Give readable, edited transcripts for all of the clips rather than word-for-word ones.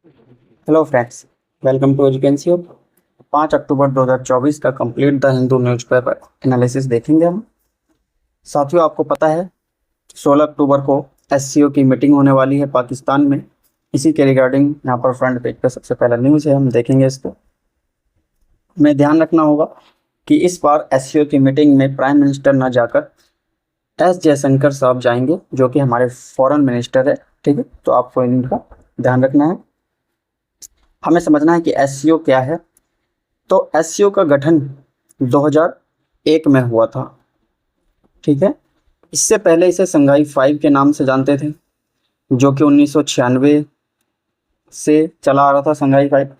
Hello friends, welcome to Educency. 5 अक्टूबर 2024 का complete the Hindu newspaper analysis देखेंगे हम। साथियों, आपको पता है 16 अक्टूबर को एससीओ की मीटिंग होने वाली है पाकिस्तान में। इसी के रिगार्डिंग यहाँ पर फ्रंट पेज पर सबसे पहला न्यूज़ है, हम देखेंगे इसको। हमें ध्यान रखना होगा कि इस बार एससीओ की मीटिंग में प्राइम मिनिस्टर न जाकर एस जयशंकर साहब जाएंगे, जो कि हमारे फॉरेन मिनिस्टर है। ठीक है, तो आपको इनका ध्यान रखना है। हमें समझना है कि एससीओ क्या है। तो एससीओ का गठन 2001 में हुआ था। ठीक है, इससे पहले इसे संघाई 5 के नाम से जानते थे, जो कि 1996 से चला आ रहा था, संघाई 5।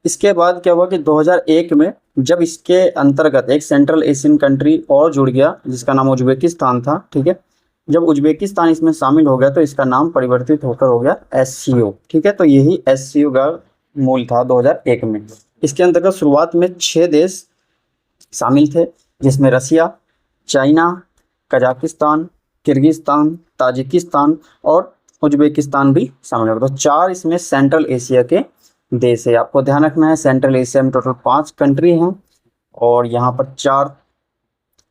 इसके बाद क्या हुआ कि 2001 में जब इसके अंतर्गत एक सेंट्रल एशियन कंट्री और जुड़ गया, जिसका नाम उज्बेकिस्तान था। ठीक है, जब उज्बेकिस्तान इसमें शामिल हो गया तो इसका नाम परिवर्तित होकर हो गया एससीओ। ठीक है, तो यही एससीओ का मूल था 2001 में। इसके अंतर्गत शुरुआत में 6 देश शामिल थे, जिसमें रसिया, चाइना, कजाकिस्तान, किर्गिस्तान, ताजिकिस्तान और उज्बेकिस्तान भी शामिल हो गए। तो 4 इसमें सेंट्रल एशिया के देश है। आपको ध्यान रखना है, सेंट्रल एशिया में टोटल 5 कंट्री हैं और यहाँ पर 4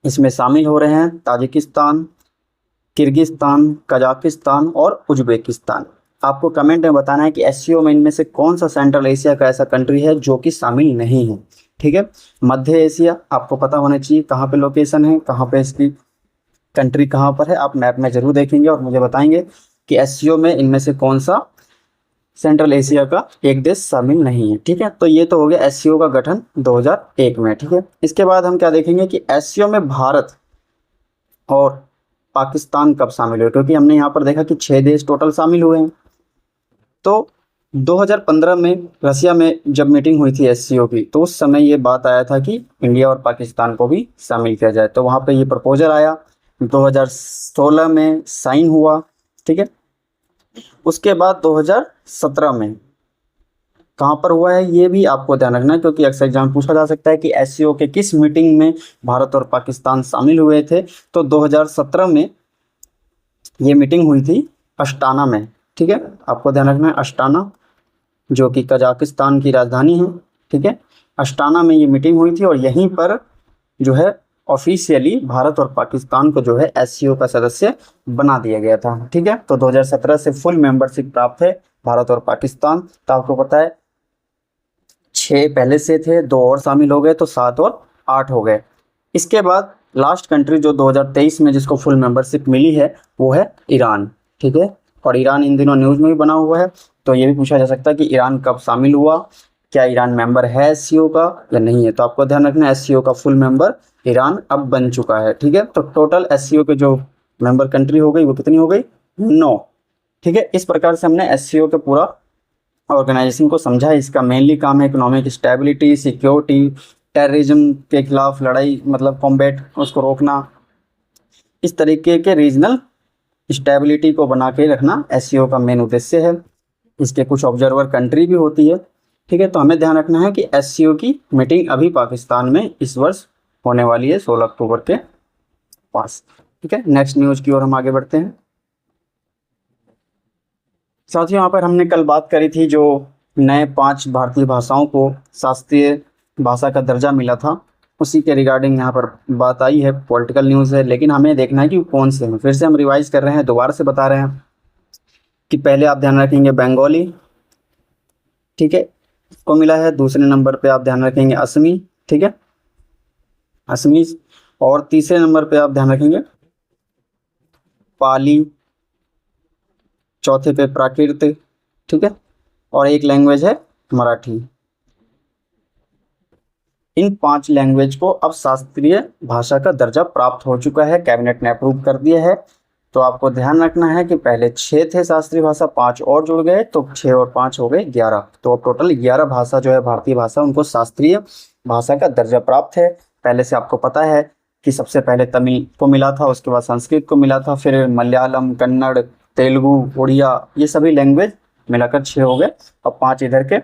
इसमें शामिल हो रहे हैं: ताजिकिस्तान, किर्गिस्तान, कजाकिस्तान और उज्बेकिस्तान। आपको कमेंट में बताना है कि एससीओ में इनमें से कौन सा सेंट्रल एशिया का ऐसा कंट्री है जो कि शामिल नहीं है। ठीक है, मध्य एशिया आपको पता होना चाहिए कहाँ पे लोकेशन है, कहाँ पे इसकी कंट्री कहाँ पर है। आप मैप में जरूर देखेंगे और मुझे बताएंगे कि एससीओ में इनमें से कौन सा सेंट्रल एशिया का एक देश शामिल नहीं है। ठीक है, तो ये तो हो गया एससीओ का गठन 2001 में। ठीक है, इसके बाद हम क्या देखेंगे कि एससीओ में भारत और पाकिस्तान कब शामिल हुए, क्योंकि हमने यहाँ पर देखा कि 6 देश टोटल शामिल हुए हैं। तो 2015 में रसिया में जब मीटिंग हुई थी एससीओ की, तो उस समय ये बात आया था कि इंडिया और पाकिस्तान को भी शामिल किया जाए। तो वहाँ पे ये प्रपोजल आया, 2016 में साइन हुआ। ठीक है, उसके बाद 2017 में कहाँ पर हुआ है ये भी आपको ध्यान रखना है, क्योंकि अक्सर एग्जाम पूछा जा सकता है कि एससीओ के किस मीटिंग में भारत और पाकिस्तान शामिल हुए थे। तो 2017 में ये मीटिंग हुई थी अष्टाना में। ठीक है, आपको ध्यान रखना है, अष्टाना जो कि कजाकिस्तान की राजधानी है। ठीक है, अष्टाना में ये मीटिंग हुई थी और यहीं पर जो है ऑफिशियली भारत और पाकिस्तान को जो है एससीओ का सदस्य बना दिया गया था। ठीक है, तो 2017 से फुल मेंबरशिप प्राप्त है भारत और पाकिस्तान। तो आपको पता है 6 पहले से थे, 2 और शामिल हो गए, तो 7 और 8 हो गए। इसके बाद लास्ट कंट्री जो 2023 में जिसको फुल मेंबरशिप मिली है वो है ईरान। ठीक है, और ईरान इन दिनों न्यूज़ में भी बना हुआ है। तो ये भी पूछा जा सकता है कि ईरान कब शामिल हुआ, क्या ईरान मेंबर है एससीओ का या नहीं है। तो आपको ध्यान रखना है एससीओ का फुल मेंबर ईरान अब बन चुका है। ठीक है, तो टोटल एससीओ के जो मेंबर कंट्री हो गई वो कितनी हो गई? 9। ठीक है, इस प्रकार से हमने एससीओ के पूरा ऑर्गेनाइजेशन को समझा है। इसका मेनली काम है इकोनॉमिक स्टेबिलिटी, सिक्योरिटी, टेररिज्म के खिलाफ लड़ाई, मतलब कॉम्बैट, उसको रोकना। इस तरीके के रीजनल स्टेबिलिटी को बना के रखना एससीओ का मेन उद्देश्य है। इसके कुछ ऑब्जर्वर कंट्री भी होती है। ठीक है, तो हमें ध्यान रखना है कि एससीओ की मीटिंग अभी पाकिस्तान में इस वर्ष होने वाली है 16 अक्टूबर के पास। ठीक है, नेक्स्ट न्यूज़ की ओर हम आगे बढ़ते हैं। साथियों, यहाँ पर हमने कल बात करी थी जो नए 5 भारतीय भाषाओं को शास्त्रीय भाषा का दर्जा मिला था, उसी के रिगार्डिंग यहाँ पर बात आई है। पॉलिटिकल न्यूज़ है, लेकिन हमें देखना है कि कौन से हैं। फिर से हम रिवाइज कर रहे हैं, दोबारा से बता रहे हैं कि पहले आप ध्यान रखेंगे बंगाली। ठीक है, को मिला है। दूसरे नंबर पे आप ध्यान रखेंगे असमी। ठीक है, असमी। और तीसरे नंबर पे आप ध्यान रखेंगे पाली। चौथे पे प्राकृत। ठीक है, और एक लैंग्वेज है मराठी। इन 5 लैंग्वेज को अब शास्त्रीय भाषा का दर्जा प्राप्त हो चुका है, कैबिनेट ने अप्रूव कर दिया है। तो आपको ध्यान रखना है कि पहले 6 थे शास्त्रीय भाषा, 5 और जुड़ गए, तो 6 और 5 हो गए 11। तो अब टोटल 11 भाषा जो है भारतीय भाषा, उनको शास्त्रीय भाषा का दर्जा प्राप्त है। पहले से आपको पता है कि सबसे पहले तमिल को मिला था, उसके बाद संस्कृत को मिला था, फिर मलयालम, कन्नड़, तेलुगु, उड़िया, ये सभी लैंग्वेज मिलाकर 6 हो गए। अब 5 इधर के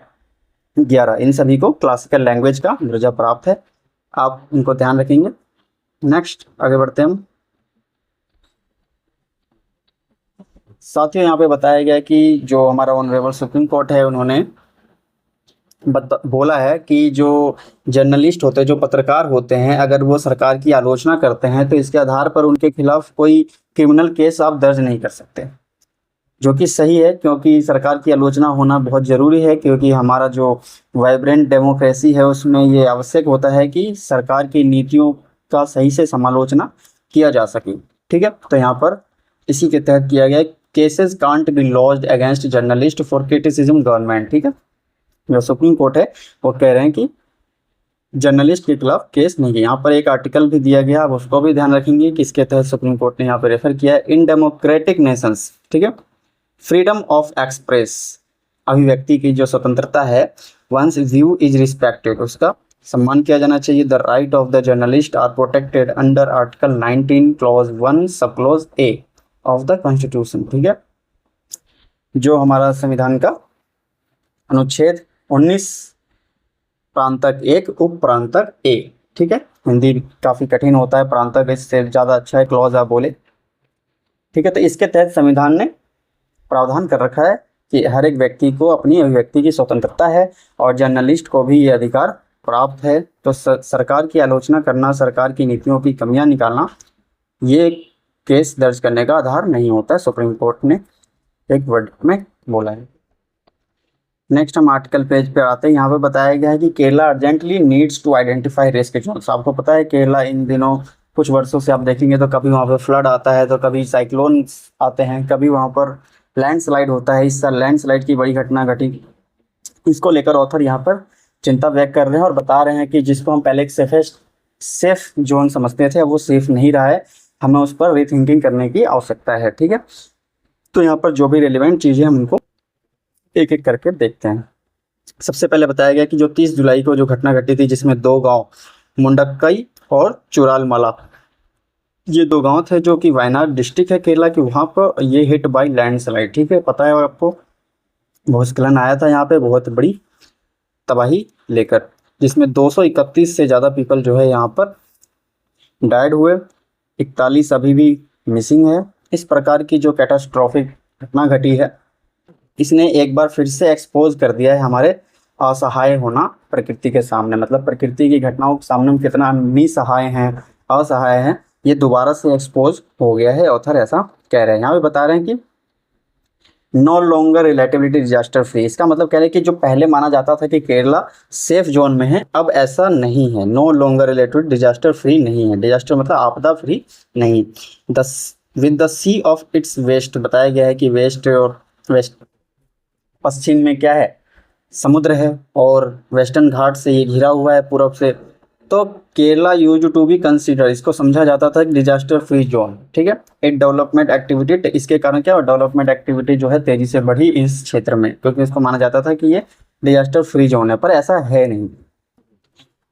11, इन सभी को क्लासिकल लैंग्वेज का दर्जा प्राप्त है। आप इनको ध्यान रखेंगे। नेक्स्ट आगे बढ़ते हैं हम। साथ ही यहाँ पे बताया गया कि जो हमारा ऑनरेबल सुप्रीम कोर्ट है उन्होंने बोला है कि जो जर्नलिस्ट होते हैं, जो पत्रकार होते हैं, अगर वो सरकार की आलोचना करते हैं तो इसके आधार पर उनके खिलाफ कोई क्रिमिनल केस आप दर्ज नहीं कर सकते, जो कि सही है, क्योंकि सरकार की आलोचना होना बहुत ज़रूरी है, क्योंकि हमारा जो वाइब्रेंट डेमोक्रेसी है उसमें ये आवश्यक होता है कि सरकार की नीतियों का सही से समालोचना किया जा सके। ठीक है, तो यहाँ पर इसी के तहत किया गया है, cases can't be lodged against journalist for criticism government. ठीक है, जो सुप्रीम कोर्ट है वो कह रहे हैं कि जर्नलिस्ट के खिलाफ केस नहीं है। यहाँ पर एक आर्टिकल भी दिया गया, आप उसको भी ध्यान रखेंगे कि इसके तहत सुप्रीम कोर्ट ने यहाँ पर रेफर किया है, इन डेमोक्रेटिक नेशंस, ठीक है, फ्रीडम ऑफ एक्सप्रेस, अभिव्यक्ति की जो स्वतंत्रता है, वंस व्यू इज रिस्पेक्टेड, उसका सम्मान किया जाना चाहिए। The right of the journalist are protected under article 19 clause 1 sub clause A of the constitution. ठीक है, जो हमारा संविधान का अनुच्छेद 19 प्रांतक 1 उप प्रांतक ए। ठीक है, हिंदी काफ़ी कठिन होता है, प्रांतक इससे ज़्यादा अच्छा है, क्लॉज आप बोले। ठीक है, तो इसके तहत संविधान ने प्रावधान कर रखा है कि हर एक व्यक्ति को अपनी अभिव्यक्ति की स्वतंत्रता है और जर्नलिस्ट को भी ये अधिकार प्राप्त है। तो सरकार की आलोचना करना, सरकार की नीतियों की कमियां निकालना, ये केस दर्ज करने का आधार नहीं होता, सुप्रीम कोर्ट ने एक वर्ड में बोला है। नेक्स्ट हम आर्टिकल पेज पे आते हैं। यहाँ पे बताया गया है कि Kerala urgently needs to identify risk zones. आपको पता है केरला इन दिनों कुछ वर्षों से आप देखेंगे तो कभी वहाँ पे फ्लड आता है, तो कभी साइक्लोन आते हैं, कभी वहाँ पर लैंडस्लाइड होता है। इस साल लैंडस्लाइड की बड़ी घटना घटी, इसको लेकर ऑथर यहाँ पर चिंता व्यक्त कर रहे हैं और बता रहे हैं कि जिसको हम पहले एक सेफ जोन समझते थे, अब वो सेफ नहीं रहा है, हमें उस पर रीथिंकिंग करने की आवश्यकता है। ठीक है, तो यहाँ पर जो भी रेलिवेंट चीज़ें हम उनको एक एक करके देखते हैं। सबसे पहले बताया गया कि जो 30 जुलाई को जो घटना घटी थी, जिसमें 2 गांव मुंडक्कई और चुरालमला, ये 2 गांव थे जो कि वायनाड डिस्ट्रिक्ट है केरला की, वहाँ पर ये हिट बाई लैंडस्लाइड। ठीक है, पता है आपको, भूस्खलन आया था यहाँ पे बहुत बड़ी तबाही लेकर, जिसमें 231 से ज़्यादा पीपल जो है यहाँ पर डाइड हुए, 41 अभी भी मिसिंग है। इस प्रकार की जो कैटास्ट्रॉफिक घटना घटी है, इसने एक बार फिर से एक्सपोज कर दिया है हमारे असहाय होना प्रकृति के सामने। मतलब प्रकृति की घटनाओं के सामने हम कितना निसहाय हैं, असहाय हैं, ये दोबारा से एक्सपोज हो गया है, ऑथर ऐसा कह रहे हैं। यहाँ पे बता रहे हैं कि no longer relativity disaster free. इसका मतलब कह रहे हैं कि जो पहले माना जाता था कि केरला सेफ जोन में है, अब ऐसा नहीं है। No longer relativity disaster free नहीं है, डिजास्टर मतलब आपदा फ्री नहीं। With the sea of its west, बताया गया है कि वेस्ट और वेस्ट पश्चिम में क्या है, समुद्र है, और वेस्टर्न घाट से ये घिरा हुआ है पूरब से। तो Kerala use to be consider, इसको समझा जाता था डिजास्टर फ्री जोन। ठीक है, एक डेवलपमेंट एक्टिविटी, इसके कारण क्या, डेवलपमेंट एक्टिविटी जो है तेजी से बढ़ी इस क्षेत्र में, क्योंकि इसको माना जाता था कि ये डिजास्टर फ्री जोन है, पर ऐसा है नहीं।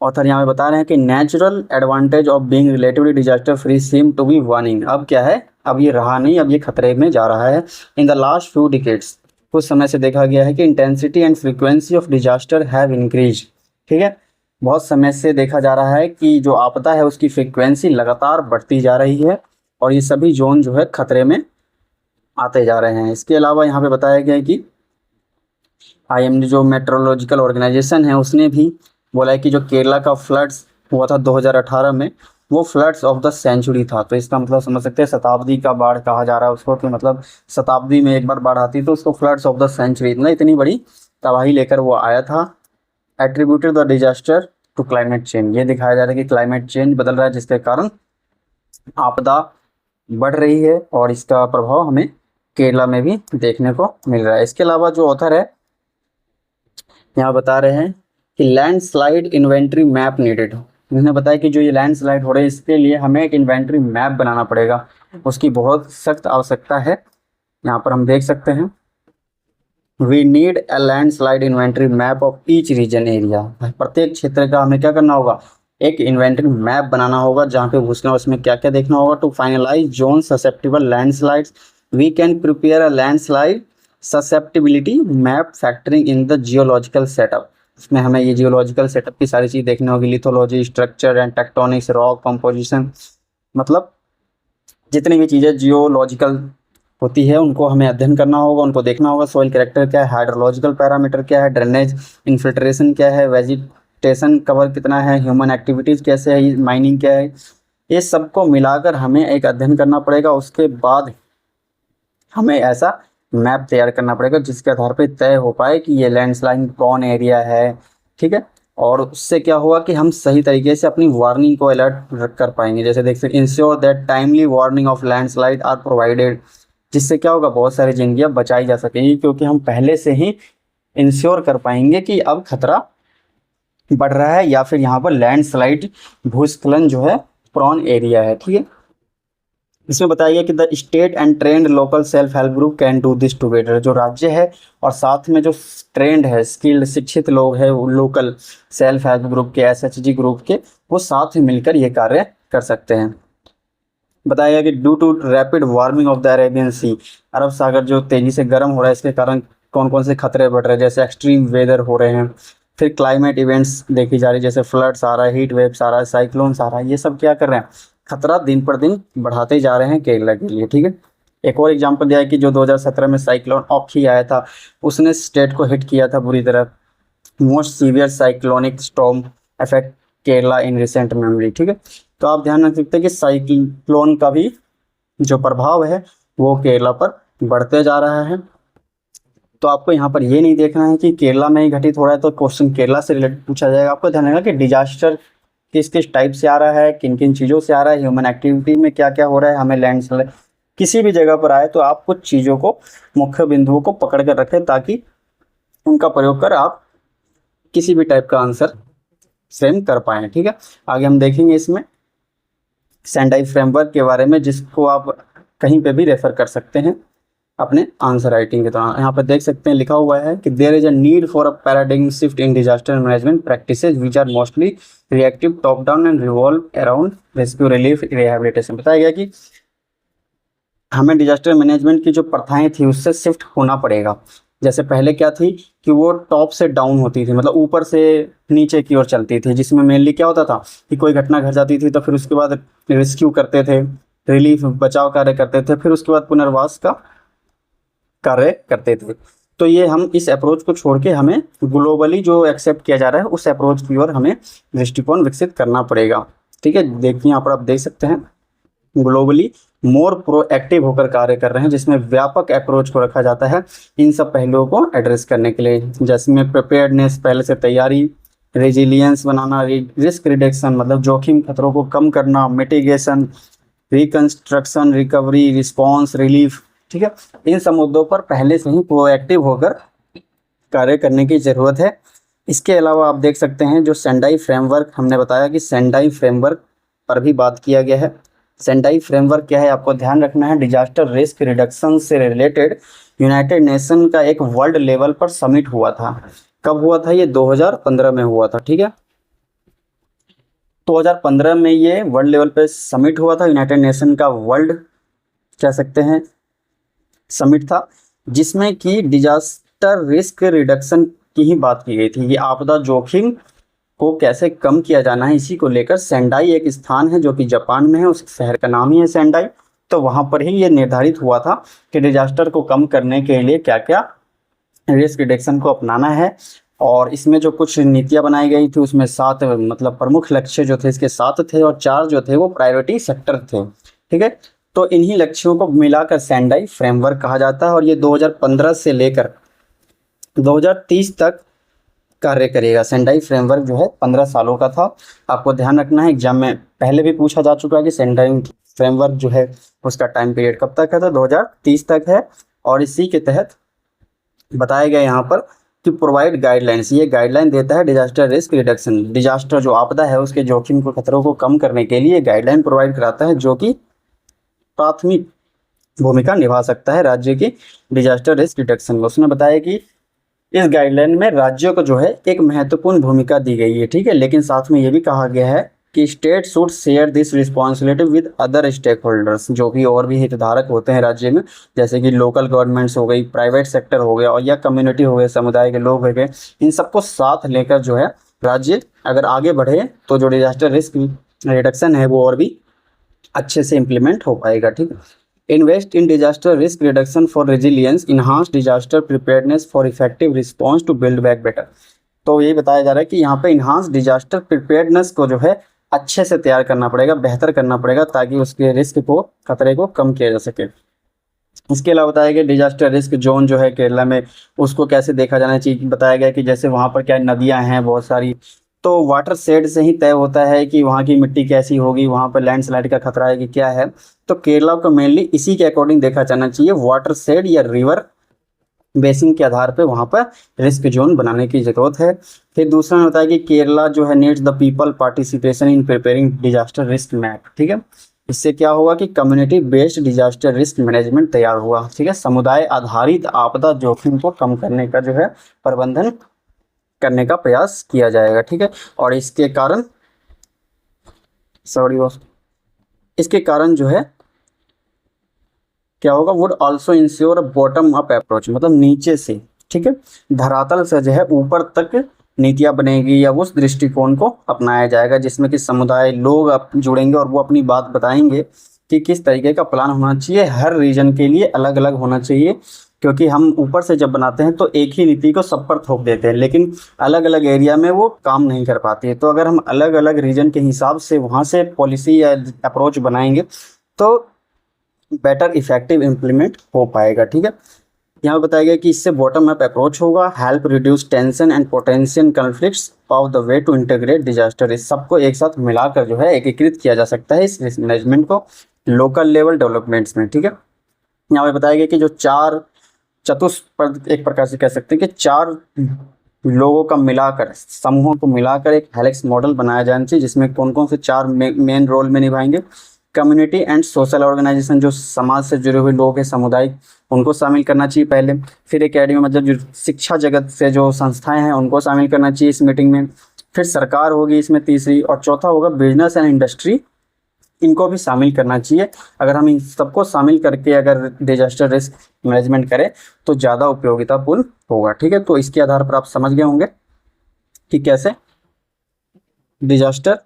ऑथर यहाँ पे बता रहे हैं कि natural advantage of being relatively disaster free seem to be warning. अब क्या है, अब ये रहा नहीं, अब ये खतरे में जा रहा है। In the last few decades, कुछ समय से देखा गया है कि intensity and frequency of disaster have increase. ठीक है, बहुत समय से देखा जा रहा है कि जो आपदा है उसकी फ्रीक्वेंसी लगातार बढ़ती जा रही है, और ये सभी जोन जो है खतरे में आते जा रहे हैं। इसके अलावा यहाँ पे बताया गया है कि IMD जो मेट्रोलॉजिकल ऑर्गेनाइजेशन है, उसने भी बोला है कि जो केरला का फ्लड्स हुआ था 2018 में, वो फ्लड्स ऑफ द सेंचुरी था। तो इसका मतलब समझ सकते हैं, शताब्दी का बाढ़ कहा जा रहा है उसको, कि मतलब शताब्दी में एक बार बाढ़ आती तो उसको फ्लड्स ऑफ द सेंचुरी, इतनी बड़ी तबाही लेकर वो आया था। Attributed the disaster to climate change, ये दिखाया जा रहा है कि क्लाइमेट चेंज बदल रहा है, जिसके कारण आपदा बढ़ रही है, और इसका प्रभाव हमें केरला में भी देखने को मिल रहा है। इसके अलावा जो ऑथर है यहाँ बता रहे हैं कि लैंडस्लाइड इन्वेंट्री मैप नीडेड। उन्होंने बताया कि जो ये लैंडस्लाइड हो रहे हैं, इसके लिए हमें एक इन्वेंट्री मैप बनाना पड़ेगा, उसकी बहुत सख्त आवश्यकता है। यहाँ पर हम देख सकते हैं, we need a landslide inventory map of each region area. प्रत्येक क्षेत्र का हमें क्या करना होगा, एक इन्वेंट्री मैप बनाना होगा, जहाँ पे घुसना उसमें क्या क्या देखना होगा। To finalise zone susceptible landslides, we can prepare a landslide susceptibility map factoring in the geological setup. इसमें हमें ये जियोलॉजिकल सेटअप की सारी चीज़ देखनी होगी, lithology, structure and tectonics, rock composition, मतलब जितनी भी चीज़ें जियोलॉजिकल होती है उनको हमें अध्ययन करना होगा, उनको देखना होगा। सॉइल कैरेक्टर क्या है, हाइड्रोलॉजिकल पैरामीटर क्या है, ड्रेनेज इन्फिल्ट्रेशन क्या है, वेजिटेशन कवर कितना है, ह्यूमन एक्टिविटीज़ कैसे है, माइनिंग क्या है, ये सबको मिलाकर हमें एक अध्ययन करना पड़ेगा। उसके बाद हमें ऐसा मैप तैयार करना पड़ेगा जिसके आधार पर तय हो पाए कि ये लैंडस्लाइड कौन एरिया है, ठीक है। और उससे क्या होगा कि हम सही तरीके से अपनी वार्निंग को अलर्ट कर पाएंगे। जैसे देख सकते, ensure that timely warning of landslide are provided, जिससे क्या होगा, बहुत सारी जिंदगियां बचाई जा सकेंगी, क्योंकि हम पहले से ही इंश्योर कर पाएंगे कि अब खतरा बढ़ रहा है या फिर यहाँ पर लैंडस्लाइड भूस्खलन जो है प्रॉन एरिया है, ठीक है। इसमें बताया गया कि the state and trend local self help group can do this together, जो राज्य है और साथ में जो ट्रेंड है, स्किल्ड शिक्षित लोग हैं, लोकल सेल्फ हेल्प ग्रुप के, एसएचजी ग्रुप के, वो साथ में मिलकर ये कार्य कर सकते हैं। बताया गया कि due to rapid warming of the Arabian Sea, अरब सागर जो तेजी से गर्म हो रहा है, इसके कारण कौन कौन से खतरे बढ़ रहे हैं, जैसे एक्सट्रीम वेदर हो रहे हैं, फिर क्लाइमेट इवेंट्स देखी जा रही है, जैसे फ्लड्स आ रहा है, हीट वेव्स आ रहा है, साइक्लोन्स आ रहा है, ये सब क्या कर रहे हैं, खतरा दिन पर दिन बढ़ाते जा रहे हैं केरला के लिए, ठीक है। एक और एग्जांपल दिया है कि जो 2017 में साइक्लोन ऑक्खी आया था, उसने स्टेट को हिट किया था बुरी तरह। Most severe cyclonic storm affect Kerala in recent memory, ठीक है। तो आप ध्यान रख सकते हैं कि साइक्लोन का भी जो प्रभाव है वो केरला पर बढ़ते जा रहा है। तो आपको यहाँ पर ये नहीं देखना है कि केरला में ही घटित हो रहा है तो क्वेश्चन केरला से रिलेटेड पूछा जाएगा। आपको ध्यान रखना कि डिजास्टर किस किस टाइप से आ रहा है, किन किन चीज़ों से आ रहा है, ह्यूमन एक्टिविटी में क्या क्या हो रहा है, हमें लैंडस्लाइड किसी भी जगह पर आए तो आप कुछ चीज़ों को, मुख्य बिंदुओं को पकड़ कर रखें ताकि उनका प्रयोग कर आप किसी भी टाइप का आंसर फ्रेम कर पाएँ, ठीक है। आगे हम देखेंगे इसमें सेंडाई फ्रेमवर्क के बारे में, जिसको आप कहीं पे भी रेफर कर सकते हैं अपने आंसर राइटिंग के दौरान। यहाँ पर देख सकते हैं लिखा हुआ है कि there is a need for a paradigm shift in disaster management practices which are mostly reactive, top down and revolve around rescue, relief, rehabilitation. बताया गया कि हमें डिजास्टर मैनेजमेंट की जो प्रथाएं थी उससे शिफ्ट होना पड़ेगा। जैसे पहले क्या थी कि वो टॉप से डाउन होती थी, मतलब ऊपर से नीचे की ओर चलती थी, जिसमें मेनली क्या होता था कि कोई घटना घट जाती थी तो फिर उसके बाद रेस्क्यू करते थे, रिलीफ बचाव कार्य करते थे, फिर उसके बाद पुनर्वास का कार्य करते थे। तो ये हम इस अप्रोच को छोड़ के हमें ग्लोबली जो एक्सेप्ट किया जा रहा है उस अप्रोच की ओर हमें दृष्टिकोण विकसित करना पड़ेगा, ठीक है। देखिए यहाँ पर आप देख सकते हैं ग्लोबली मोर प्रोएक्टिव होकर कार्य कर रहे हैं, जिसमें व्यापक अप्रोच को रखा जाता है इन सब पहलुओं को एड्रेस करने के लिए, जिसमें प्रिपेयर्डनेस, पहले से तैयारी, रेजिलियंस बनाना, रिस्क रिडक्शन मतलब जोखिम खतरों को कम करना, mitigation, reconstruction, recovery, response, relief, ठीक है। इन सब मुद्दों पर पहले से ही प्रोएक्टिव होकर कार्य करने की ज़रूरत है। इसके अलावा आप देख सकते हैं जो सेंडाई फ्रेमवर्क, हमने बताया कि सेंडाई फ्रेमवर्क पर भी बात किया गया है। सेंडाई फ्रेमवर्क क्या है आपको ध्यान रखना है, डिजास्टर रिस्क रिडक्शन से रिलेटेड यूनाइटेड नेशन का एक वर्ल्ड लेवल पर समिट हुआ था। कब हुआ था ये? 2015 में हुआ था, ठीक है। 2015 में ये वर्ल्ड लेवल पे समिट हुआ था, यूनाइटेड नेशन का वर्ल्ड कह सकते हैं समिट था, जिसमें कि डिजास्टर रिस्क रिडक्शन की ही बात की गई थी। ये आपदा जोखिम को कैसे कम किया जाना है, इसी को लेकर सेंडाई एक स्थान है जो कि जापान में है, उस शहर का नाम ही है सेंडाई। तो वहाँ पर ही ये निर्धारित हुआ था कि डिजास्टर को कम करने के लिए क्या क्या रिस्क रिडक्शन को अपनाना है। और इसमें जो कुछ नीतियाँ बनाई गई थी उसमें 7 मतलब प्रमुख लक्ष्य जो थे इसके 7 थे और 4 जो थे वो प्रायोरिटी सेक्टर थे, ठीक है। तो इन्हीं लक्ष्यों को मिलाकर सेंडाई फ्रेमवर्क कहा जाता है और ये 2015 से लेकर 2030 तक कार्य करेगा। सेंडाई फ्रेमवर्क जो है 15 सालों का था। आपको ध्यान रखना है, एग्जाम में पहले भी पूछा जा चुका है कि सेंडाई फ्रेमवर्क जो है उसका टाइम पीरियड कब तक है, तो 2030 तक है। और इसी के तहत बताया गया यहाँ पर कि प्रोवाइड गाइडलाइंस, ये गाइडलाइन देता है डिजास्टर रिस्क रिडक्शन, डिजास्टर जो आपदा है उसके जोखिम को खतरों को कम करने के लिए गाइडलाइन प्रोवाइड कराता है, जो कि प्राथमिक भूमिका निभा सकता है राज्य की डिजास्टर रिस्क रिडक्शन में। उसने बताया कि इस गाइडलाइन में राज्यों को जो है एक महत्वपूर्ण भूमिका दी गई है, ठीक है। लेकिन साथ में ये भी कहा गया है कि state should share this responsibility with other stakeholders, जो भी और भी हितधारक होते हैं राज्य में, जैसे कि लोकल गवर्नमेंट्स हो गई, प्राइवेट सेक्टर हो गया और या कम्युनिटी हो गए, समुदाय के लोग हो गए, इन सबको साथ लेकर जो है राज्य अगर आगे बढ़े तो जो डिजास्टर रिस्क रिडक्शन है वो और भी अच्छे से इम्प्लीमेंट हो पाएगा, ठीक है। Invest in disaster risk reduction for resilience, enhance disaster preparedness for effective response to build back better. तो ये बताया जा रहा है कि यहाँ पे इन्हांस डिजास्टर प्रिपेयर्डनेस को जो है अच्छे से तैयार करना पड़ेगा, बेहतर करना पड़ेगा, ताकि उसके रिस्क को, खतरे को कम किया जा सके। इसके अलावा बताया गया डिजास्टर रिस्क जोन जो है केरला में, उसको कैसे देखा जाना चाहिए। बताया गया कि जैसे वहाँ पर क्या नदियाँ हैं बहुत सारी, तो वाटर शेड से ही तय होता है कि वहाँ की मिट्टी कैसी होगी, वहाँ पर लैंडस्लाइड का खतरा है कि क्या है। तो केरला को मेनली इसी के अकॉर्डिंग देखा जाना चाहिए, वाटर शेड या रिवर बेसिन के आधार पे वहाँ पर रिस्क जोन बनाने की जरूरत है। फिर दूसरा होता है कि केरला जो है needs the people participation in preparing disaster risk map. ठीक है, इससे क्या होगा कि community based disaster risk management तैयार हुआ। ठीक है, समुदाय आधारित आपदा जोखिम को कम करने का जो है प्रबंधन करने का प्रयास किया जाएगा। ठीक है, और इसके कारण इसके कारण जो है क्या होगा, would also ensure bottom up approach, मतलब नीचे से, ठीक है, धरातल से जो है ऊपर तक नीतियां बनेगी या उस दृष्टिकोण को अपनाया जाएगा जिसमें कि समुदाय लोग जुड़ेंगे और वो अपनी बात बताएंगे कि किस तरीके का प्लान होना चाहिए। हर रीजन के लिए अलग अलग होना चाहिए, क्योंकि हम ऊपर से जब बनाते हैं तो एक ही नीति को सब पर थोप देते हैं, लेकिन अलग अलग एरिया में वो काम नहीं कर पाती है। तो अगर हम अलग अलग रीजन के हिसाब से वहाँ से पॉलिसी या अप्रोच बनाएंगे तो बेटर इफेक्टिव इम्प्लीमेंट हो पाएगा। ठीक है, यहाँ बताया गया कि इससे बॉटम अप अप्रोच होगा, help reduce tension and potential conflicts of the way to integrate disaster. इस सबको एक साथ मिलाकर जो है एकीकृत किया जा सकता है इस रिस्क मैनेजमेंट को लोकल लेवल डेवलपमेंट्स में। ठीक है, यहाँ पे बताया गया कि जो चार चतुष्पद, एक प्रकार से कह सकते हैं कि चार लोगों का मिलाकर, समूहों को मिलाकर एक हेलिक्स मॉडल बनाया जाना चाहिए, जिसमें कौन कौन से चार मेन रोल में निभाएंगे। कम्युनिटी एंड सोशल ऑर्गेनाइजेशन, जो समाज से जुड़े हुए लोग हैं, समुदाय, उनको शामिल करना चाहिए पहले। फिर एकेडमी, मतलब जो शिक्षा जगत से जो संस्थाएं हैं उनको शामिल करना चाहिए इस मीटिंग में। फिर सरकार होगी इसमें तीसरी, और चौथा होगा बिजनेस एंड इंडस्ट्री, इनको भी शामिल करना चाहिए। अगर हम इन सबको शामिल करके अगर डिजास्टर रिस्क मैनेजमेंट करें तो ज़्यादा उपयोगितापूर्ण होगा। ठीक है, तो इसके आधार पर आप समझ गए होंगे कि कैसे डिजास्टर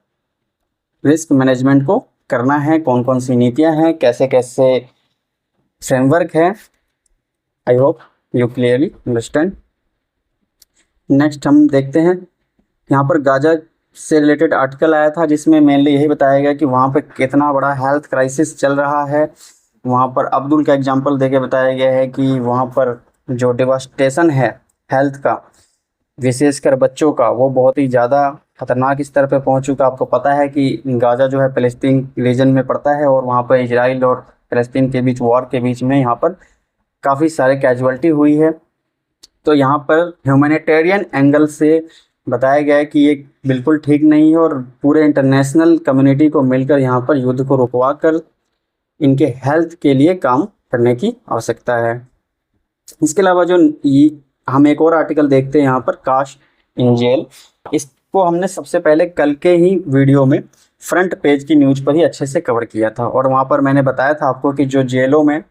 रिस्क मैनेजमेंट को करना है, कौन कौन सी नीतियां हैं, कैसे कैसे फ्रेमवर्क है। I hope you clearly understand. Next हम देखते हैं, यहाँ पर गाजा से रिलेटेड आर्टिकल आया था जिसमें मेनली यही बताया गया कि वहाँ पर कितना बड़ा हेल्थ क्राइसिस चल रहा है। वहाँ पर अब्दुल का एग्जांपल देके बताया गया है कि वहाँ पर जो डिवास्टेशन है हेल्थ का, विशेषकर बच्चों का, वो बहुत ही ज़्यादा खतरनाक स्तर पे पहुंच चुका। आपको पता है कि गाजा जो है फ़लस्तीन रीजन में पड़ता है और वहाँ पर इजराइल और फ़लस्तीन के बीच वॉर के बीच में यहाँ पर काफ़ी सारे कैजुअल्टी हुई है। तो यहाँ पर ह्यूमैनिटेरियन एंगल से बताया गया है कि ये बिल्कुल ठीक नहीं है और पूरे इंटरनेशनल कम्युनिटी को मिलकर यहाँ पर युद्ध को रुकवा कर इनके हेल्थ के लिए काम करने की आवश्यकता है। इसके अलावा जो हम एक और आर्टिकल देखते हैं यहाँ पर, कास्ट इन जेल। इसको हमने सबसे पहले कल के ही वीडियो में फ्रंट पेज की न्यूज पर ही अच्छे से कवर किया था और वहाँ पर मैंने बताया था आपको कि जो जेलों में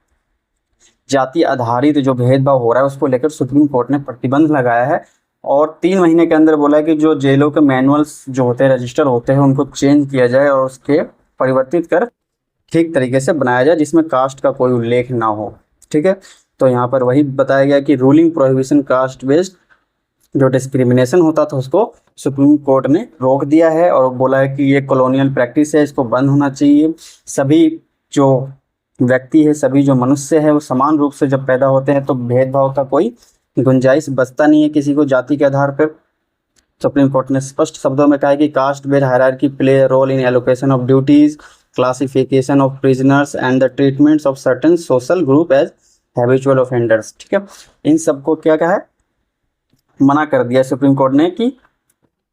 जाति आधारित जो भेदभाव हो रहा है उसको लेकर सुप्रीम कोर्ट ने प्रतिबंध लगाया है और 3 महीने के अंदर बोला है कि जो जेलों के मैनुअल्स जो होते हैं, रजिस्टर होते हैं, उनको चेंज किया जाए और उसके परिवर्तित कर ठीक तरीके से बनाया जाए जिसमें कास्ट का कोई उल्लेख ना हो। ठीक है, तो यहाँ पर वही बताया गया कि रूलिंग प्रोहिबिशन कास्ट बेस्ड जो डिस्क्रिमिनेशन होता था उसको सुप्रीम कोर्ट ने रोक दिया है और बोला है कि ये कॉलोनियल प्रैक्टिस है, इसको बंद होना चाहिए। सभी जो व्यक्ति है, सभी जो मनुष्य है, वो समान रूप से जब पैदा होते हैं तो भेदभाव का कोई गुंजाइश बचता नहीं है किसी को जाति के आधार पर। सुप्रीम कोर्ट ने स्पष्ट शब्दों में कहा है कि caste based hierarchy play role in allocation of duties, classification of prisoners and the treatments of certain social group as habitual offenders. ठीक है, इन सबको क्या कहा है, मना कर दिया सुप्रीम कोर्ट ने कि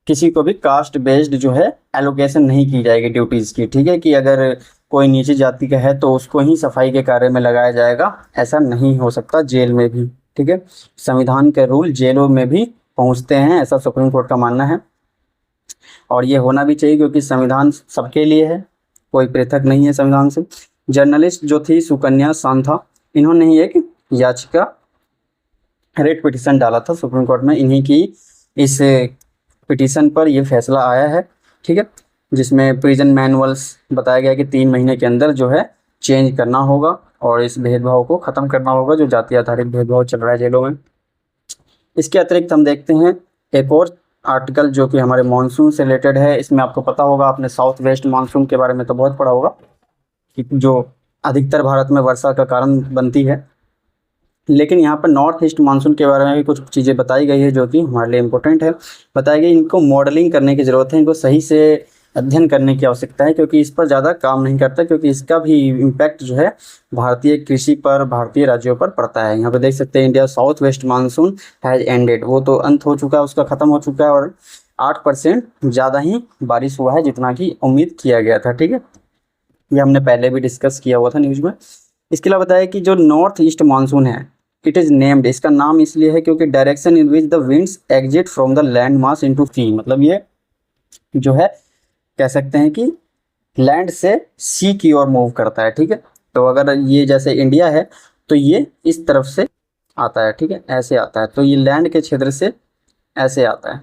किसी को भी कास्ट बेस्ड जो है एलोकेशन नहीं की जाएगी ड्यूटीज की। ठीक है, कि अगर कोई नीची जाति का है तो उसको ही सफाई के कार्य में लगाया जाएगा, ऐसा नहीं हो सकता जेल में भी। ठीक है, संविधान के रूल जेलों में भी पहुंचते हैं, ऐसा सुप्रीम कोर्ट का मानना है और ये होना भी चाहिए क्योंकि संविधान सबके लिए है, कोई पृथक नहीं है संविधान से। जर्नलिस्ट जो थी सुकन्या सांथा, इन्होंने ही एक याचिका रेट पिटीशन डाला था सुप्रीम कोर्ट में, इन्हीं की इस पिटीशन पर यह फैसला आया है। ठीक है, जिसमें प्रिजन मैनुअल्स बताया गया कि 3 महीने के अंदर जो है चेंज करना होगा और इस भेदभाव को ख़त्म करना होगा जो जाति आधारित भेदभाव चल रहा है जेलों में। इसके अतिरिक्त हम देखते हैं एक और आर्टिकल जो कि हमारे मानसून से रिलेटेड है। इसमें आपको पता होगा, आपने साउथ वेस्ट मानसून के बारे में तो बहुत पढ़ा होगा कि जो अधिकतर भारत में वर्षा का कारण बनती है, लेकिन यहाँ पर नॉर्थ ईस्ट मानसून के बारे में भी कुछ चीज़ें बताई गई है जो कि हमारे लिए इम्पोर्टेंट है। बताई गई, इनको मॉडलिंग करने की ज़रूरत है, इनको सही से अध्ययन करने की आवश्यकता है, क्योंकि इस पर ज़्यादा काम नहीं करता, क्योंकि इसका भी इम्पैक्ट जो है भारतीय कृषि पर, भारतीय राज्यों पर पड़ता है। यहाँ पे देख सकते हैं India south west monsoon has ended, वो तो अंत हो चुका है, उसका ख़त्म हो चुका है, और 8% ज़्यादा ही बारिश हुआ है जितना कि उम्मीद किया गया था। ठीक है, ये हमने पहले भी डिस्कस किया हुआ था न्यूज़ में। इसके अलावा बताया कि जो नॉर्थ ईस्ट मानसून है, इट इज़ नेम्ड, इसका नाम इसलिए है क्योंकि direction in which the winds exit from the land mass into sea, मतलब ये जो है कह सकते हैं कि लैंड से सी की ओर मूव करता है। ठीक है, तो अगर ये जैसे इंडिया है तो ये इस तरफ से आता है, ठीक है, ऐसे आता है, तो ये लैंड के क्षेत्र से ऐसे आता है।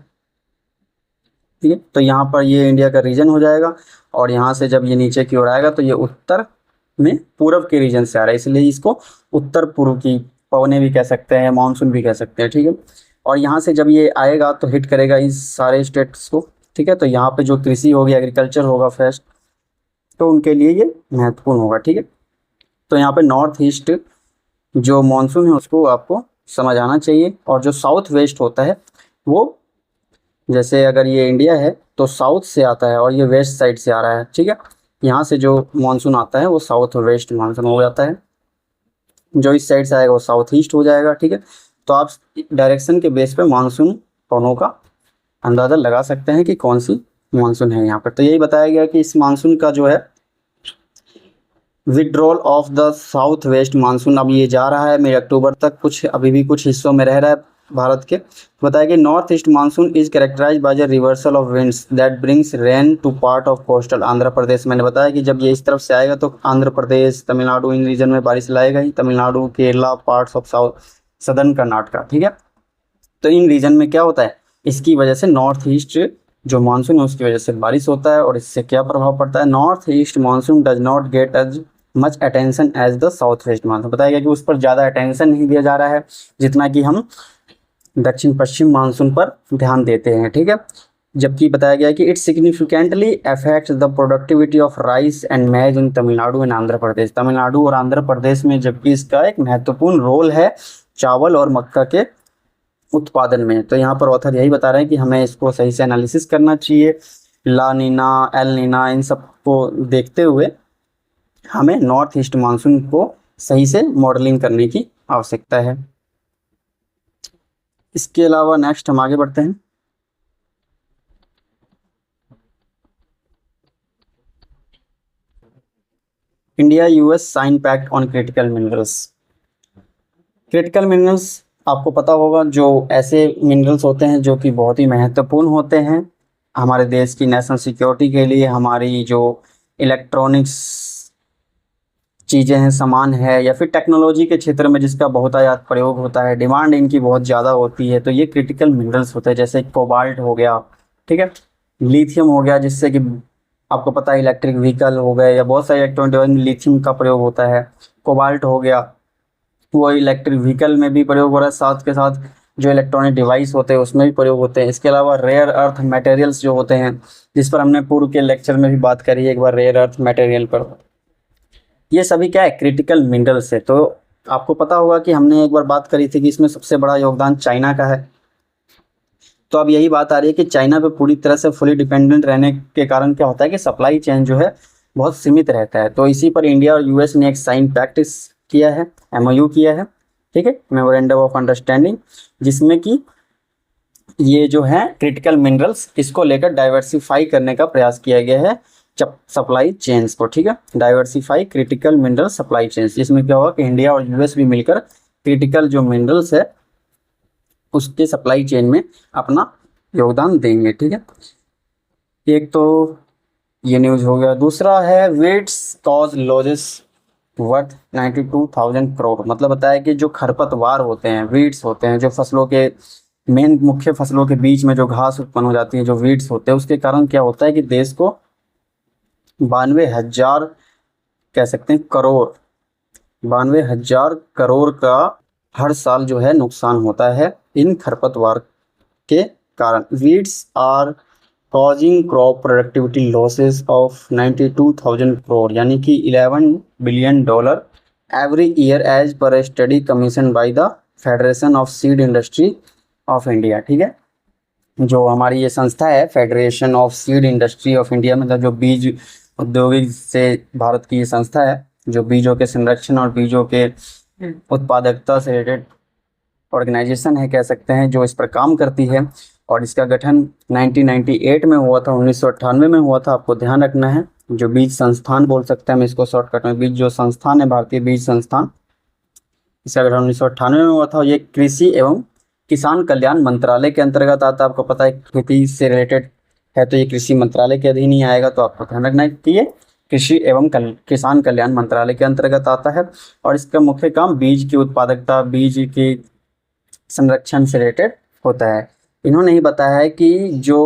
ठीक है, तो यहाँ पर ये इंडिया का रीजन हो जाएगा, और यहाँ से जब ये नीचे की ओर आएगा तो ये उत्तर में पूर्व के रीजन से आ रहा है, इसलिए इसको उत्तर पूर्व की पवने भी कह सकते हैं, मानसून भी कह सकते हैं। ठीक है, और यहाँ से जब ये आएगा तो हिट करेगा इस सारे स्टेट्स को। ठीक है, तो यहाँ पे जो कृषि होगी, एग्रीकल्चर होगा फर्स्ट, तो उनके लिए ये महत्वपूर्ण होगा। ठीक है, तो यहाँ पे नॉर्थ ईस्ट जो मानसून है उसको आपको समझ आना चाहिए, और जो साउथ वेस्ट होता है वो, जैसे अगर ये इंडिया है तो साउथ से आता है और ये वेस्ट साइड से आ रहा है। ठीक है, यहाँ से जो मानसून आता है वो साउथ वेस्ट मानसून हो जाता है, जो इस साइड से आएगा वो साउथ ईस्ट हो जाएगा। ठीक है, तो आप डायरेक्शन के बेस पे मानसून कोनों का अंदाज़ा लगा सकते हैं कि कौन सी मानसून है यहाँ पर। तो यही बताया गया कि इस मानसून का जो है withdrawal of the south west monsoon, अब ये जा रहा है मई अक्टूबर तक, कुछ अभी भी कुछ हिस्सों में रह रहा है भारत के। बताया कि north east monsoon is characterize by the reversal of winds that brings rain to part of coastal Andhra Pradesh. मैंने बताया कि जब ये इस तरफ से आएगा तो आंध्र प्रदेश, तमिलनाडु, इन रीजन में बारिश लाएगा ही, Tamil Nadu, Kerala, parts of south southern Karnataka. ठीक है, तो इन रीजन में क्या होता है, इसकी वजह से नॉर्थ ईस्ट जो मानसून है उसकी वजह से बारिश होता है, और इससे क्या प्रभाव पड़ता है, north east monsoon does not get as much attention as the south west monsoon. बताया गया कि उस पर ज़्यादा अटेंशन नहीं दिया जा रहा है जितना कि हम दक्षिण पश्चिम मानसून पर ध्यान देते हैं। ठीक है, जबकि बताया गया कि it significantly affects the productivity of rice and maize in Tamil Nadu and Andhra Pradesh, Tamil Nadu और आंध्र प्रदेश में, जबकि इसका एक महत्वपूर्ण रोल है चावल और मक्का के उत्पादन में। तो यहाँ पर ऑथर यही बता रहे हैं कि हमें इसको सही से एनालिसिस करना चाहिए, ला नीना, एल नीना, इन सब को देखते हुए हमें नॉर्थ ईस्ट मानसून को सही से मॉडलिंग करने की आवश्यकता है। इसके अलावा नेक्स्ट हम आगे बढ़ते हैं। India US sign pact on critical minerals. Critical minerals आपको पता होगा, जो ऐसे मिनरल्स होते हैं जो कि बहुत ही महत्वपूर्ण होते हैं हमारे देश की नेशनल सिक्योरिटी के लिए, हमारी जो इलेक्ट्रॉनिक्स चीज़ें हैं, सामान है, या फिर टेक्नोलॉजी के क्षेत्र में जिसका बहुतायत प्रयोग होता है, डिमांड इनकी बहुत ज़्यादा होती है, तो ये क्रिटिकल मिनरल्स होते हैं। जैसे कोबाल्ट हो गया, ठीक है, लिथियम हो गया, जिससे कि आपको पता है इलेक्ट्रिक व्हीकल हो गए या बहुत सारे इलेक्ट्रॉनिक डिवाइस में लिथियम का प्रयोग होता है। कोबाल्ट हो गया, वो इलेक्ट्रिक व्हीकल में भी प्रयोग हो रहा है, साथ के साथ जो इलेक्ट्रॉनिक डिवाइस होते हैं उसमें भी प्रयोग होते हैं। इसके अलावा रेयर अर्थ मटेरियल्स जो होते हैं, जिस पर हमने पूर्व के लेक्चर में भी बात करी है एक बार, रेयर अर्थ मटेरियल पर, ये सभी क्या है, क्रिटिकल मिनरल्स है। तो आपको पता होगा कि हमने एक बार बात करी थी कि इसमें सबसे बड़ा योगदान चाइना का है। तो अब यही बात आ रही है कि चाइना पे पूरी तरह से फुली डिपेंडेंट रहने के कारण क्या होता है कि सप्लाई चेन जो है बहुत सीमित रहता है। तो इसी पर इंडिया और यूएस ने एक साइन प्रैक्टिस किया है, एमओयू किया है, ठीक है, मेमोरेंडम ऑफ अंडरस्टैंडिंग, जिसमें कि ये जो है क्रिटिकल मिनरल्स, इसको लेकर डाइवर्सिफाई करने का प्रयास किया गया है सप्लाई चेन्स को। ठीक है, diversify critical mineral supply chains, जिसमें क्या होगा कि इंडिया और यूएस भी मिलकर क्रिटिकल जो मिनरल्स है उसके सप्लाई चेन में अपना योगदान देंगे। ठीक है, एक तो ये न्यूज़ हो गया। दूसरा है weeds cause losses worth 92,000 crore. मतलब बताया कि जो खरपतवार होते हैं, वीड्स होते हैं, जो फसलों के मेन मुख्य फसलों के बीच में जो घास उत्पन्न हो जाती है, जो वीड्स होते हैं, उसके कारण क्या होता है कि देश को 92,000 कह सकते हैं करोड़ 92,000 करोड़ का हर साल जो है नुकसान होता है इन खरपतवार के कारण। Weeds are causing crop productivity losses of 92,000 crore यानी कि $11 billion every year as per a study commission by the Federation of Seed Industry of India. ठीक है, जो हमारी ये संस्था है Federation of Seed Industry of India, मतलब जो बीज औद्योगिक से भारत की ये संस्था है जो बीजों के संरक्षण और बीजों के उत्पादकता से रिलेटेड ऑर्गेनाइजेशन है कह सकते हैं, जो इस पर काम करती है। और इसका गठन 1998 में हुआ था, 1998 में हुआ था, आपको ध्यान रखना है। जो बीज संस्थान बोल सकते हैं हम इसको शॉर्टकट में, बीज जो संस्थान है भारतीय बीज संस्थान, इसका गठन 1998 में हुआ था। ये कृषि एवं किसान कल्याण मंत्रालय के अंतर्गत आता है। आपको पता है खेती से रिलेटेड है तो ये कृषि मंत्रालय के अधीन ही आएगा, तो आपको ध्यान रखना है कि ये कृषि एवं किसान कल्याण मंत्रालय के अंतर्गत आता है। और इसका मुख्य काम बीज की उत्पादकता, बीज की संरक्षण से रिलेटेड होता है। इन्होंने ही बताया है कि जो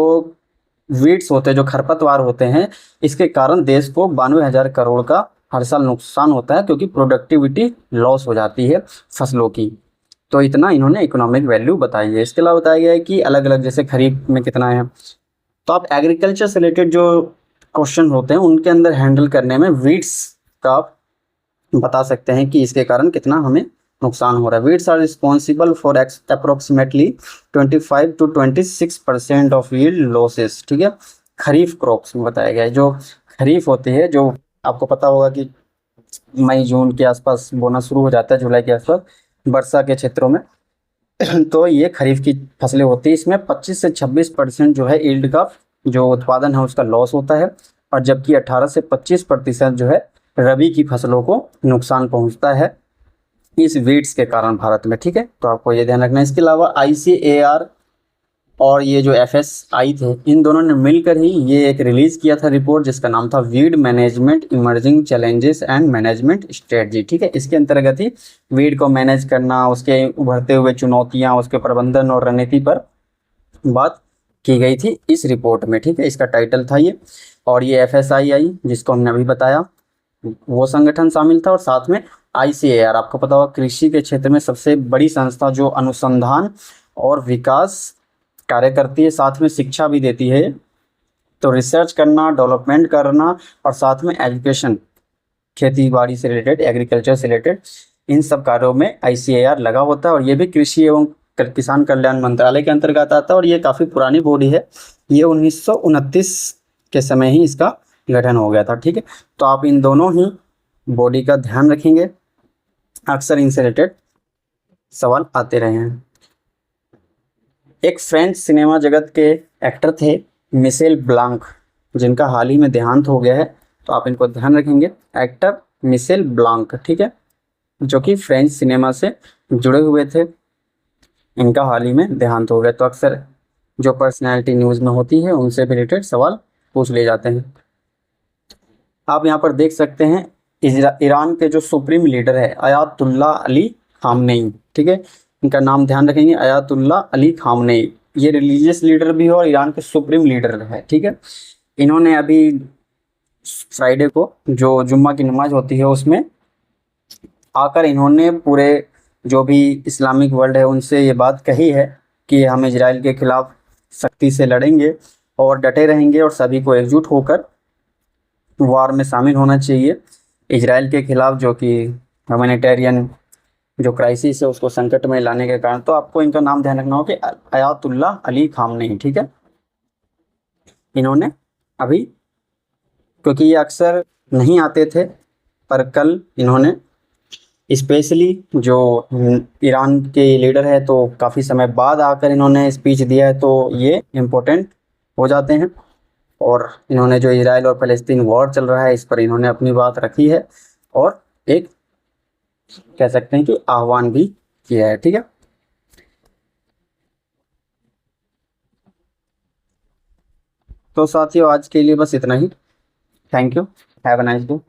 वीड्स होते हैं, जो खरपतवार होते हैं, इसके कारण देश को 92,000 करोड़ का हर साल नुकसान होता है क्योंकि प्रोडक्टिविटी लॉस हो जाती है फसलों की। तो इतना इन्होंने इकोनॉमिक वैल्यू बताई है। इसके अलावा बताया गया है कि अलग अलग जैसे खरीफ में कितना है, तो आप एग्रीकल्चर से रिलेटेड जो क्वेश्चन होते हैं उनके अंदर हैंडल करने में वीड्स का बता सकते हैं कि इसके कारण कितना हमें नुकसान हो रहा है। Weeds are responsible for approximately 25 to 26% of yield losses. ठीक है, खरीफ क्रॉप्स में बताया गया है। जो खरीफ होती है, जो आपको पता होगा कि मई जून के आसपास बोना शुरू हो जाता है, जुलाई के आसपास वर्षा के क्षेत्रों में तो ये खरीफ की फसलें होती है। इसमें 25 से 26% जो है यील्ड का जो उत्पादन है उसका लॉस होता है, और जबकि 18 से 25% जो है रबी की फसलों को नुकसान पहुंचता है इस वीड्स के कारण भारत में। ठीक है, तो आपको ये ध्यान रखना है। इसके अलावा ICAR और ये जो FSI थे, इन दोनों ने मिलकर ही ये एक रिलीज किया था रिपोर्ट जिसका नाम था weed management emerging challenges and management strategy. ठीक है, इसके अंतर्गत ही वीड को मैनेज करना, उसके उभरते हुए चुनौतियां, उसके प्रबंधन और रणनीति पर बात की गई थी इस रिपोर्ट में। ठीक है, इसका टाइटल था ये। और ये FSI जिसको हमने अभी बताया वो संगठन शामिल था, और साथ में ICAR, आपको पता होगा कृषि के क्षेत्र में सबसे बड़ी संस्था जो अनुसंधान और विकास कार्य करती है, साथ में शिक्षा भी देती है। तो रिसर्च करना, डेवलपमेंट करना और साथ में एजुकेशन, खेती बाड़ी से रिलेटेड, एग्रीकल्चर से रिलेटेड, इन सब कार्यों में ICAR लगा होता है। और ये भी कृषि एवं किसान कल्याण मंत्रालय के अंतर्गत आता है, और ये काफ़ी पुरानी बॉडी है। ये 1929 के समय ही इसका गठन हो गया था। ठीक है, तो आप इन दोनों ही बॉडी का ध्यान रखेंगे, अक्सर इनसे रिलेटेड सवाल आते रहे हैं। एक फ्रेंच सिनेमा जगत के एक्टर थे मिशेल ब्लांक, जिनका हाल ही में देहांत हो गया है, तो आप इनको ध्यान रखेंगे। एक्टर मिशेल ब्लांक, ठीक है, जो कि फ्रेंच सिनेमा से जुड़े हुए थे, इनका हाल ही में देहांत हो गया। तो अक्सर जो पर्सनैलिटी न्यूज़ में होती है उनसे रिलेटेड सवाल पूछ लिए जाते हैं। आप यहाँ पर देख सकते हैं ईरान के जो सुप्रीम लीडर है अयातुल्ला अली खामनेई। ठीक है, इनका नाम ध्यान रखेंगे, अयातुल्ला अली खामनेई। ये रिलीजियस लीडर भी है और ईरान के सुप्रीम लीडर है। ठीक है, इन्होंने अभी फ्राइडे को जो जुम्मा की नमाज होती है उसमें आकर इन्होंने पूरे जो भी इस्लामिक वर्ल्ड है उनसे ये बात कही है कि हम इजराइल के खिलाफ सख्ती से लड़ेंगे और डटे रहेंगे, और सभी को एकजुट होकर वार में शामिल होना चाहिए इजराइल के खिलाफ, जो कि ह्यूमैनिटेरियन जो क्राइसिस है उसको संकट में लाने के कारण। तो आपको इनका नाम ध्यान रखना हो कि अयातुल्ला अली खामनेई। ठीक है, इन्होंने अभी, क्योंकि ये अक्सर नहीं आते थे, पर कल इन्होंने स्पेशली जो ईरान के लीडर है तो काफ़ी समय बाद आकर इन्होंने स्पीच दिया है, तो ये इम्पोर्टेंट हो जाते हैं। और इन्होंने जो इजराइल और फ़लस्तीन वॉर चल रहा है इस पर इन्होंने अपनी बात रखी है, और एक कह सकते हैं कि आह्वान भी किया है। ठीक है, तो साथियों आज के लिए बस इतना ही। Thank you, have a nice day.